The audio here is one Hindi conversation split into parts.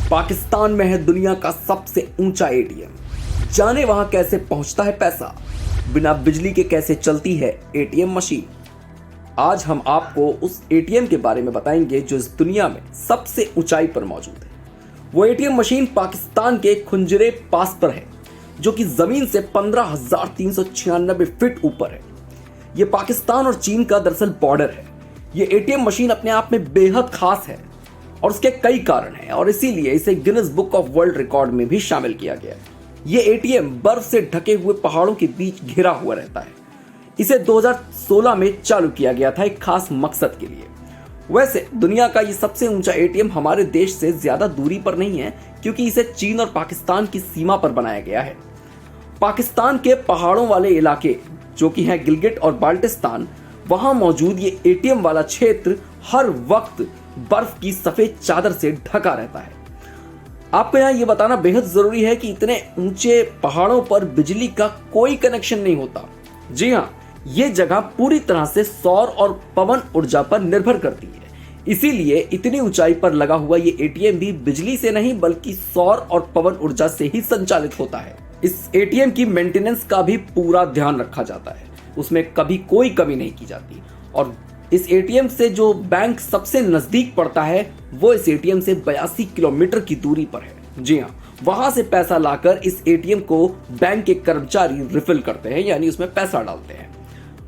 पाकिस्तान में है दुनिया का सबसे ऊंचा एटीएम। जाने वहां कैसे पहुंचता है पैसा, बिना बिजली के कैसे चलती है एटीएम मशीन। आज हम आपको उस एटीएम के बारे में बताएंगे जो इस दुनिया में सबसे ऊंचाई पर मौजूद है। वो एटीएम मशीन पाकिस्तान के खुंजरे पास पर है, जो कि जमीन से 15,396 फीट ऊपर है। ये पाकिस्तान और चीन का दरअसल बॉर्डर है। ये एटीएम मशीन अपने आप में बेहद खास है और उसके कई कारण हैं और इसीलिए इसे Guinness book of world record में भी शामिल किया गया है। ये एटीएम बर्फ से ढके हुए पहाड़ों के बीच घिरा हुआ रहता है। इसे 2016 में चालू किया गया था एक खास मकसद के लिए। वैसे दुनिया का ये सबसे ऊंचा एटीएम हमारे देश से ज्यादा दूरी पर नहीं है, क्योंकि इसे चीन और पाकिस्तान की सीमा पर बनाया गया है। पाकिस्तान के पहाड़ों वाले इलाके जो कि हैं गिलगिट और बाल्टिस्तान, वहां मौजूद ये एटीएम वाला क्षेत्र हर वक्त बर्फ की सफेद चादर से ढका रहता है। आपको यहाँ ये बताना बेहद जरूरी है कि इतने ऊंचे पहाड़ों पर बिजली का कोई कनेक्शन नहीं होता। जी हाँ, ये जगह पूरी तरह से सौर और पवन ऊर्जा पर निर्भर करती है। इसीलिए इतनी ऊंचाई पर लगा हुआ ये एटीएम भी बिजली से नहीं बल्कि सौर और पवन ऊर्जा से ही संचालित होता है। इस एटीएम की मेंटेनेंस का भी पूरा ध्यान रखा जाता है, उसमें कभी कोई कमी नहीं की जाती। और इस एटीएम से जो बैंक सबसे नजदीक पड़ता है वो इस एटीएम से 82 किलोमीटर की दूरी पर है। जी हाँ, वहां से पैसा लाकर इस एटीएम को बैंक के कर्मचारी रिफिल करते हैं, यानी उसमें पैसा डालते हैं।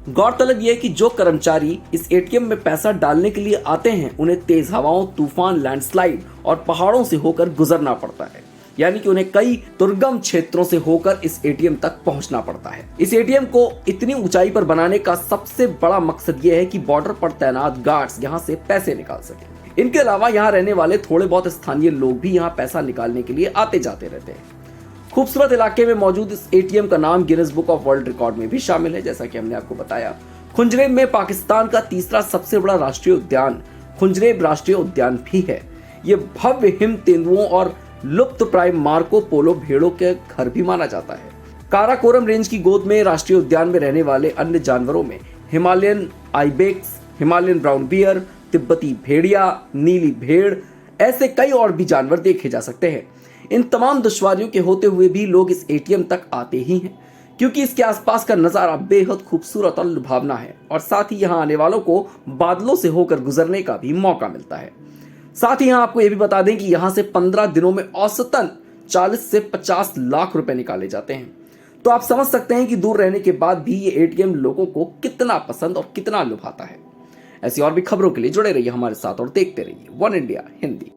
गौरतलब यह है कि जो कर्मचारी इस एटीएम में पैसा डालने के लिए आते हैं उन्हें तेज हवाओं, तूफान, लैंडस्लाइड और पहाड़ों से होकर गुजरना पड़ता है, यानी कि उन्हें कई दुर्गम क्षेत्रों से होकर इस एटीएम तक पहुंचना पड़ता है। इस एटीएम को इतनी ऊंचाई पर बनाने का सबसे बड़ा मकसद यह है कि बॉर्डर पर तैनात गार्ड्स यहां से पैसे निकाल सकें। इनके अलावा यहां रहने वाले थोड़े बहुत स्थानीय लोग भी यहां पैसा निकालने के लिए आते जाते रहते हैं। खूबसूरत इलाके में मौजूद इस एटीएम का नाम Guinness book of world record में भी शामिल है। जैसा कि हमने आपको बताया, खुंजरेब में पाकिस्तान का तीसरा सबसे बड़ा राष्ट्रीय उद्यान खुंजरेब राष्ट्रीय उद्यान भी है। ये भव्य हिम तेंदुओं और लुप्त प्राय मार्को पोलो भेड़ों के घर भी माना जाता है। काराकोरम रेंज की गोद में राष्ट्रीय उद्यान में रहने वाले अन्य जानवरों में Himalayan ibex, Himalayan brown bear, तिब्बती भेड़िया, नीली भेड़, ऐसे कई और भी जानवर देखे जा सकते हैं। इन तमाम दुश्वारियों के होते हुए भी लोग इस एटीएम तक आते ही हैं, क्योंकि इसके आसपास का नजारा बेहद खूबसूरत और लुभावना है और साथ ही यहाँ आने वालों को बादलों से होकर गुजरने का भी मौका मिलता है। साथ ही यहाँ आपको यह भी बता दें कि यहाँ से 15 दिनों में औसतन 40 से 50 लाख रुपए निकाले जाते हैं। तो आप समझ सकते हैं कि दूर रहने के बाद भी ये एटीएम लोगों को कितना पसंद और कितना लुभाता है। ऐसी और भी खबरों के लिए जुड़े रहिए हमारे साथ और देखते रहिए वन इंडिया हिंदी।